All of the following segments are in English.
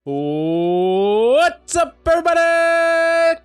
What's up, everybody?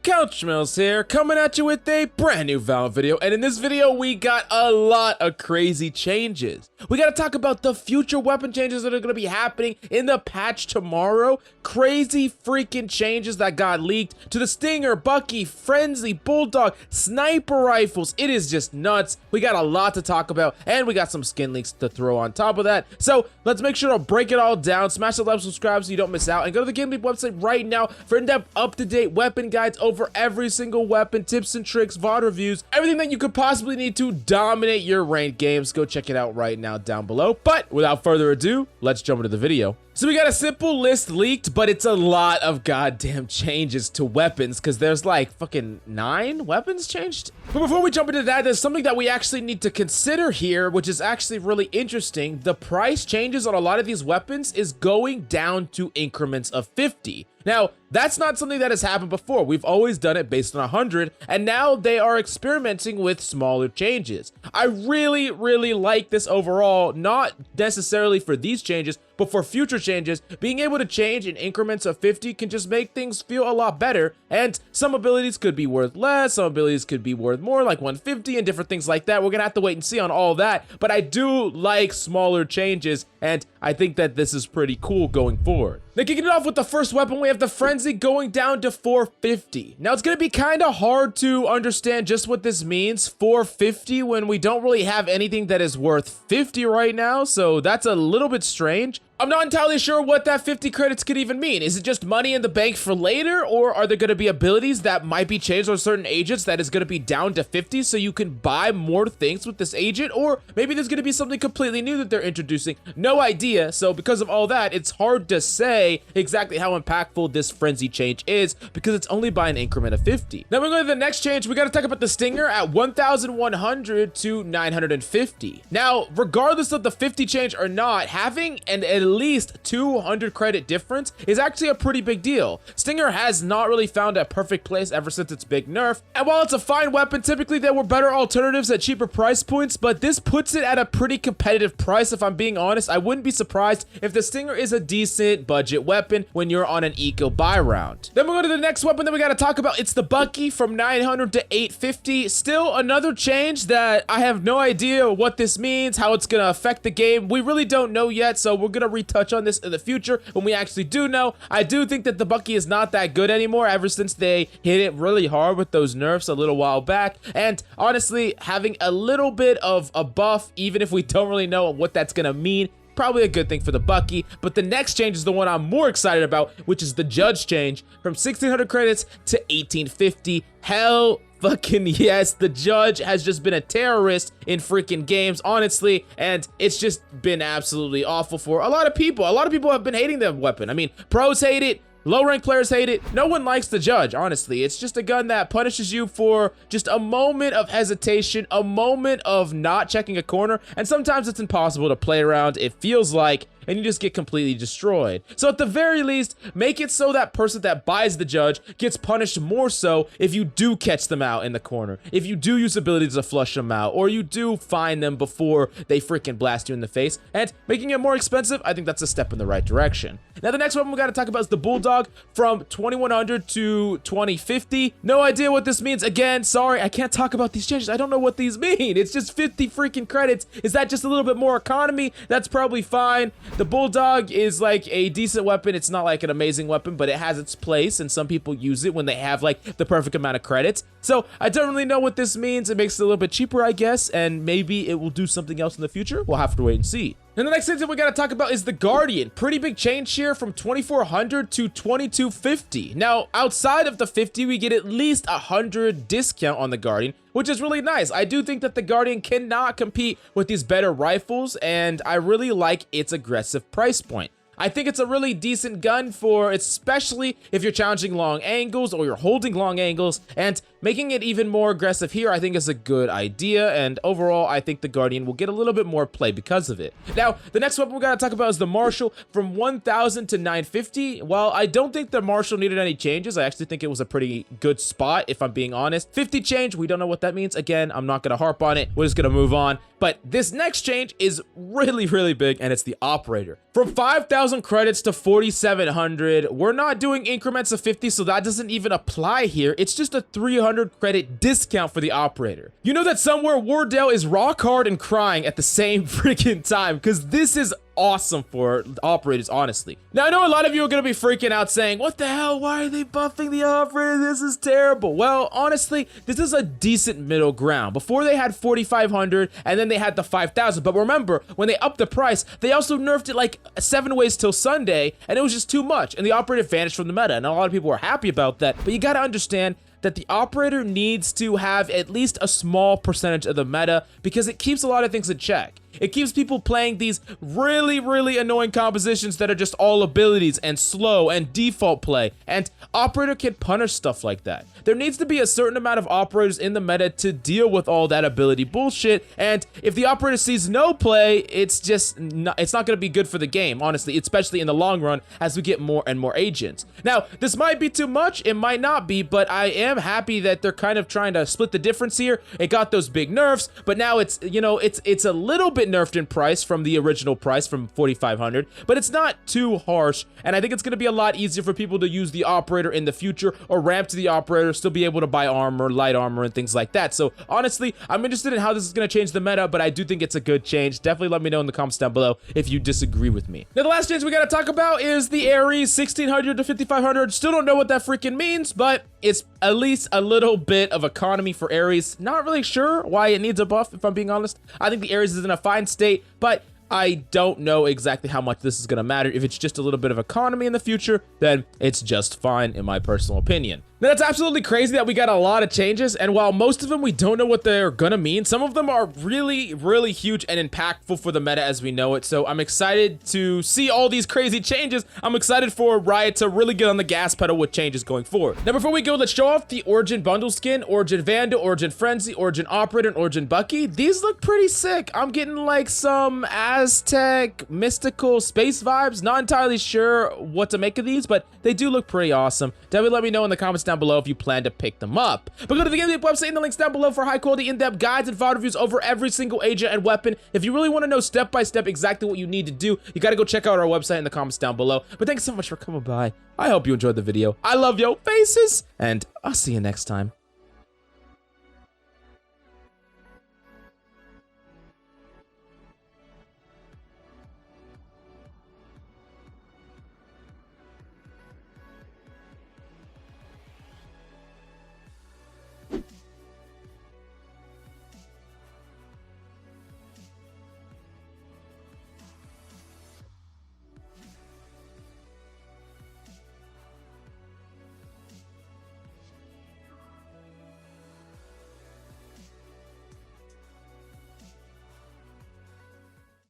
Couch Mills here, coming at you with a brand new Valorant video, and in this video we got a lot of crazy changes. We gotta talk about the future weapon changes that are gonna be happening in the patch tomorrow. Crazy freaking changes that got leaked to the Stinger, Bucky, Frenzy, Bulldog, sniper rifles. It is just nuts. We got a lot to talk about, and we got some skin leaks to throw on top of that. So let's make sure to break it all down. Smash the like, subscribe so you don't miss out, and go to the GameLeap website right now for in-depth, up-to-date weapon guides over every single weapon, tips and tricks, VOD reviews, everything that you could possibly need to dominate your ranked games. Go check it out right now down below. But without further ado, let's jump into the video. So we got a simple list leaked, but it's a lot of goddamn changes to weapons because there's like fucking 9 weapons changed. But before we jump into that, there's something that we actually need to consider here, which is actually really interesting. The price changes on a lot of these weapons is going down to increments of 50. Now, that's not something that has happened before. We've always done it based on 100, and now they are experimenting with smaller changes. I really like this overall, not necessarily for these changes, but for future changes. Being able to change in increments of 50 can just make things feel a lot better, and some abilities could be worth less, some abilities could be worth more, like 150 and different things like that. We're gonna have to wait and see on all that, but I do like smaller changes, and I think that this is pretty cool going forward. Now, kicking it off with the first weapon, we have the Frenzy going down to 450. Now, it's going to be kind of hard to understand just what this means, 450, when we don't really have anything that is worth 50 right now, so that's a little bit strange. I'm not entirely sure what that 50 credits could even mean. Is it just money in the bank for later, or are there going to be abilities that might be changed on certain agents that is going to be down to 50 so you can buy more things with this agent? Or maybe there's going to be something completely new that they're introducing. No idea. So because of all that, it's hard to say exactly how impactful this Frenzy change is because it's only by an increment of 50. Now we're going to the next change. We got to talk about the Stinger at 1,100 to 950. Now, regardless of the 50 change or not, having at least 200 credit difference is actually a pretty big deal. Stinger has not really found a perfect place ever since its big nerf, and while it's a fine weapon, typically there were better alternatives at cheaper price points, but this puts it at a pretty competitive price. If I'm being honest, I wouldn't be surprised if the Stinger is a decent budget weapon when you're on an eco buy round. Then we'll go to the next weapon that we got to talk about. It's the Bucky from 900 to 850. Still another change that I have no idea what this means, how it's going to affect the game. We really don't know yet, so we're going to touch on this in the future when we actually do know. I do think that the Bucky is not that good anymore ever since they hit it really hard with those nerfs a little while back, and honestly, having a little bit of a buff, even if we don't really know what that's gonna mean, probably a good thing for the Bucky. But the next change is the one I'm more excited about, which is the Judge change from 1,600 credits to 1,850. Hell fucking yes, the Judge has just been a terrorist in freaking games, honestly, and it's just been absolutely awful for a lot of people. A lot of people have been hating the weapon. I mean, pros hate it, low rank players hate it. No one likes the Judge, honestly. It's just a gun that punishes you for just a moment of hesitation, a moment of not checking a corner, and sometimes it's impossible to play around, it feels like, and you just get completely destroyed. So at the very least, make it so that person that buys the Judge gets punished more so if you do catch them out in the corner, if you do use abilities to flush them out, or you do find them before they freaking blast you in the face. And making it more expensive, I think that's a step in the right direction. Now the next one we gotta talk about is the Bulldog from 2,100 to 2,050. No idea what this means. Again, sorry, I can't talk about these changes. I don't know what these mean. It's just 50 freaking credits. Is that just a little bit more economy? That's probably fine. The Bulldog is like a decent weapon. It's not like an amazing weapon, but it has its place, and some people use it when they have like the perfect amount of credits. So I don't really know what this means. It makes it a little bit cheaper, I guess, and maybe it will do something else in the future. We'll have to wait and see. And the next thing that we gotta talk about is the Guardian. Pretty big change here from 2,400 to 2,250. Now, outside of the 50, we get at least 100 discount on the Guardian, which is really nice. I do think that the Guardian cannot compete with these better rifles, and I really like its aggressive price point. I think it's a really decent gun for, especially if you're challenging long angles or you're holding long angles, and making it even more aggressive here I think is a good idea, and overall I think the Guardian will get a little bit more play because of it. Now, the next weapon we gotta talk about is the Marshal from 1,000 to 950. While I don't think the Marshal needed any changes, I actually think it was a pretty good spot, if I'm being honest. 50 change, we don't know what that means. Again, I'm not gonna harp on it. We're just gonna move on. But this next change is really, really big, and it's the Operator. From 5,000 3,000 credits to 4,700. We're not doing increments of 50, so that doesn't even apply here. It's just a 300 credit discount for the operator. You know that somewhere Wardell is rock hard and crying at the same freaking time, because this is awesome for operators, honestly. Now, I know a lot of you are going to be freaking out saying, what the hell, why are they buffing the operator? This is terrible. Well, honestly, this is a decent middle ground. Before they had 4,500 and then they had the 5,000. But remember, when they upped the price, they also nerfed it like 7 ways till Sunday, and it was just too much, and the operator vanished from the meta, and a lot of people were happy about that. But you got to understand that the operator needs to have at least a small percentage of the meta, because it keeps a lot of things in check. It keeps people playing these really annoying compositions that are just all abilities and slow and default play, and operator can punish stuff like that. There needs to be a certain amount of operators in the meta to deal with all that ability bullshit, and if the operator sees no play, it's not going to be good for the game, honestly, especially in the long run as we get more and more agents. Now, this might be too much, it might not be, but I am happy that they're kind of trying to split the difference here. It got those big nerfs, but now it's, you know, it's a little bit nerfed in price from the original price from 4,500, but it's not too harsh, and I think it's going to be a lot easier for people to use the operator in the future, or ramp to the operator, still be able to buy armor, light armor, and things like that. So honestly, I'm interested in how this is going to change the meta, but I do think it's a good change. Definitely let me know in the comments down below if you disagree with me. Now, the last change we got to talk about is the Ares 1,600 to 5,500. Still don't know what that freaking means, but it's at least a little bit of economy for Ares. Not really sure why it needs a buff, if I'm being honest. I think the Ares is in a fine state, but I don't know exactly how much this is going to matter. If it's just a little bit of economy in the future, then it's just fine, in my personal opinion. Now, that's absolutely crazy that we got a lot of changes, and while most of them we don't know what they're gonna mean, some of them are really huge and impactful for the meta as we know it. So I'm excited to see all these crazy changes. I'm excited for Riot to really get on the gas pedal with changes going forward. Now, before we go, let's show off the Origin bundle skin, Origin Vandal, Origin Frenzy, Origin Operator, and Origin Bucky. These look pretty sick. I'm getting like some Aztec mystical space vibes. Not entirely sure what to make of these, but they do look pretty awesome. Definitely let me know in the comments down below if you plan to pick them up. But go to the GameLeap website in the links down below for high quality in-depth guides and VOD reviews over every single agent and weapon. If you really want to know step by step exactly what you need to do, you gotta go check out our website in the comments down below. But thanks so much for coming by. I hope you enjoyed the video. I love your faces, and I'll see you next time.